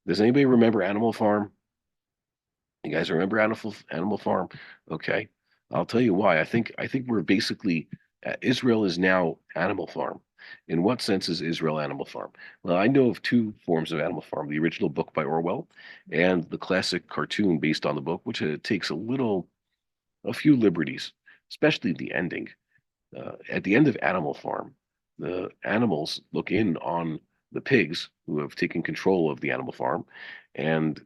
Does anybody remember Animal Farm? You guys remember Animal Farm? Okay, I'll tell you why. I think we're basically Israel is now Animal Farm. In what sense is Israel Animal Farm? Well, I know of two forms of Animal Farm: the original book by Orwell, and the classic cartoon based on the book, which takes a few liberties, especially the ending. At the end of Animal Farm, the animals look in on the pigs who have taken control of the animal farm, and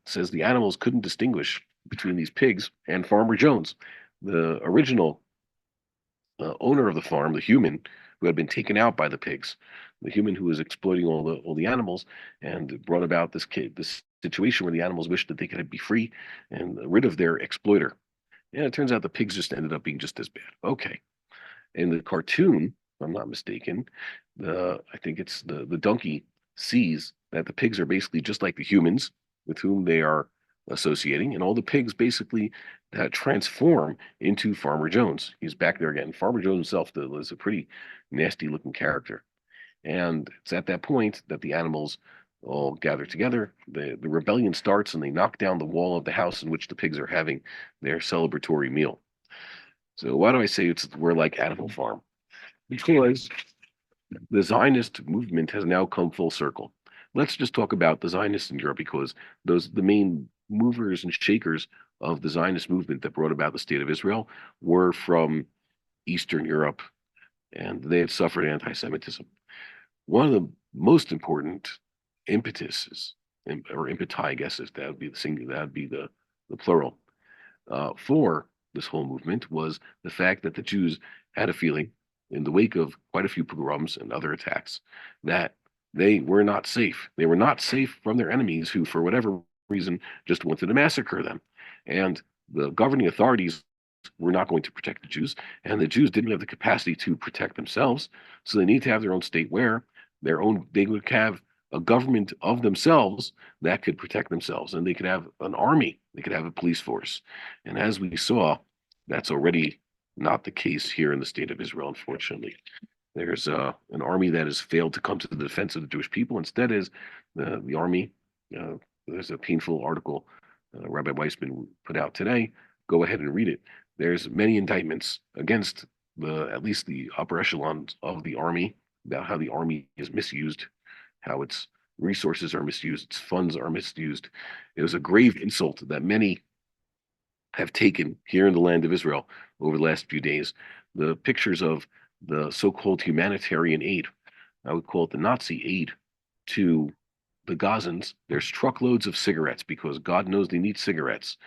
says the animals couldn't distinguish between these pigs and Farmer Jones, the original owner of the farm, the human who had been taken out by the pigs, the human who was exploiting all the animals, and brought about this situation where the animals wished that they could be free and rid of their exploiter. And it turns out the pigs just ended up being just as bad. Okay, in the cartoon, if I'm not mistaken, I think it's the donkey sees that the pigs are basically just like the humans with whom they are associating, and all the pigs basically transform into Farmer Jones. He's back there again. Farmer Jones himself is a pretty nasty looking character, and it's at that point that the animals all gather together. The rebellion starts, and they knock down the wall of the house in which the pigs are having their celebratory meal. So why do I say we're like Animal Farm? Because the Zionist movement has now come full circle. Let's just talk about the Zionists in Europe because the main movers and shakers of the Zionist movement that brought about the state of Israel were from Eastern Europe, and they had suffered anti-Semitism. One of the most important impetuses, or impeti, I guess, if that would be the singular, that would be the plural, for this whole movement was the fact that the Jews had a feeling, in the wake of quite a few pogroms and other attacks, that they were not safe. They were not safe from their enemies who, for whatever reason, just wanted to massacre them. And the governing authorities were not going to protect the Jews, and the Jews didn't have the capacity to protect themselves. So they need to have their own state where they would have a government of themselves that could protect themselves, and they could have an army, they could have a police force. And as we saw, that's already not the case here in the state of Israel, unfortunately. There's an army that has failed to come to the defense of the Jewish people. Instead, is the army. Uh, there's a painful article Rabbi Weissman put out today. Go ahead and read it. There's many indictments against at least the upper echelons of the army about how the army is misused, how its resources are misused, its funds are misused. It was a grave insult that many have taken here in the land of Israel over the last few days. The pictures of the so-called humanitarian aid, I would call it the Nazi aid to the Gazans. There's truckloads of cigarettes because God knows they need cigarettes.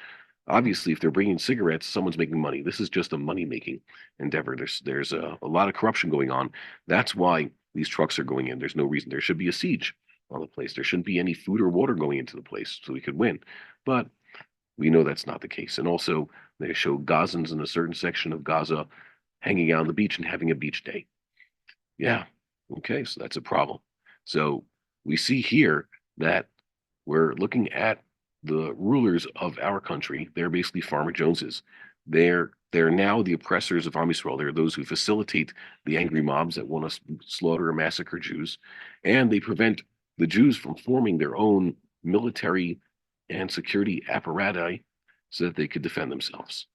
Obviously, if they're bringing cigarettes, someone's making money. This is just a money-making endeavor. There's a lot of corruption going on. That's why these trucks are going in. There's no reason. There should be a siege on the place. There shouldn't be any food or water going into the place so we could win. But we know that's not the case. And also, they show Gazans in a certain section of Gaza hanging out on the beach and having a beach day. Yeah, okay, so that's a problem. So we see here that we're looking at the rulers of our country. They're basically Farmer Joneses. They're now the oppressors of Am Yisrael. They're those who facilitate the angry mobs that want to slaughter or massacre Jews, and they prevent the Jews from forming their own military and security apparatus so that they could defend themselves.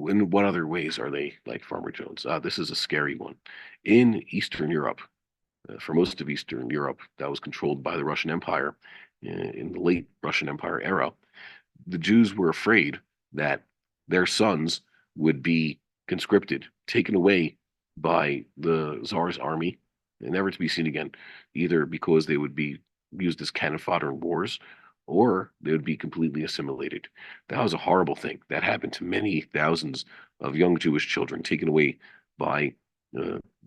In what other ways are they like Farmer Jones? This is a scary one. In Eastern Europe, for most of Eastern Europe, that was controlled by the Russian Empire in the late Russian Empire era, the Jews were afraid that their sons would be conscripted, taken away by the Tsar's army, and never to be seen again, either because they would be used as cannon fodder in wars or they would be completely assimilated. That was a horrible thing. That happened to many thousands of young Jewish children taken away by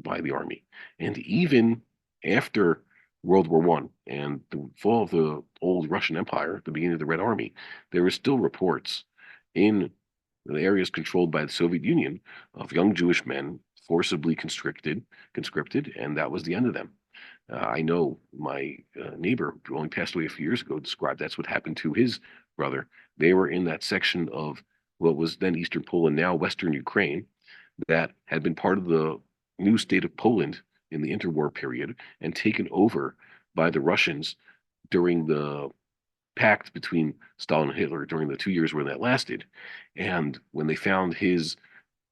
by the army. And even after World War One and the fall of the old Russian Empire, the beginning of the Red Army, there were still reports in the areas controlled by the Soviet Union of young Jewish men forcibly conscripted, and that was the end of them. I know my neighbor, who only passed away a few years ago, described that's what happened to his brother. They were in that section of what was then Eastern Poland, now Western Ukraine, that had been part of the new state of Poland in the interwar period and taken over by the Russians during the pact between Stalin and Hitler during the 2 years where that lasted. And when they found his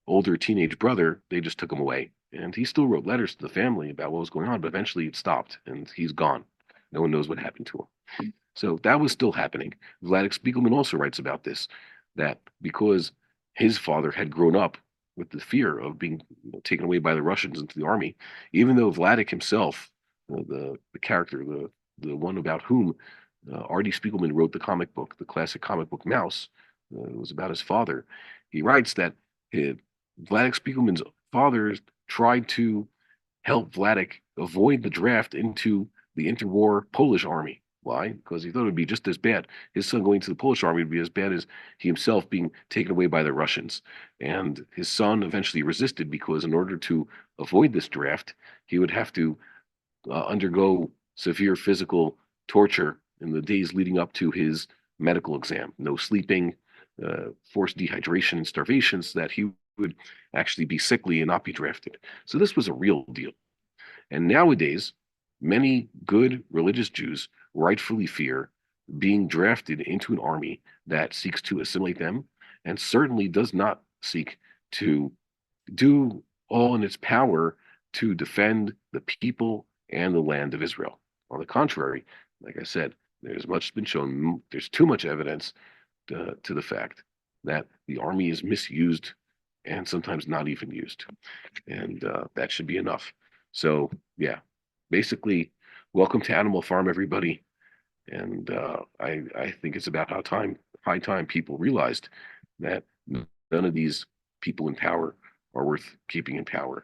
older teenage brother, they just took him away. And he still wrote letters to the family about what was going on, but eventually it stopped and he's gone. No one knows what happened to him. So that was still happening. Vladek Spiegelman also writes about this, that because his father had grown up with the fear of being taken away by the Russians into the army, even though Vladek himself, the character, the one about whom R.D. Spiegelman wrote the comic book, the classic comic book Mouse, it was about his father. He writes that Vladek Spiegelman's father tried to help Vladek avoid the draft into the interwar Polish army. Why? Because he thought it would be just as bad. His son going to the Polish army would be as bad as he himself being taken away by the Russians. And his son eventually resisted because, in order to avoid this draft, he would have to undergo severe physical torture in the days leading up to his medical exam. No sleeping, forced dehydration and starvation, so that he would actually be sickly and not be drafted. So this was a real deal. And nowadays, many good religious Jews rightfully fear being drafted into an army that seeks to assimilate them and certainly does not seek to do all in its power to defend the people and the land of Israel. On the contrary, like I said, there's much been shown, there's too much evidence to the fact that the army is misused and sometimes not even used. And that should be enough. So, yeah, basically, welcome to Animal Farm, everybody. And I think it's about high time people realized that none of these people in power are worth keeping in power.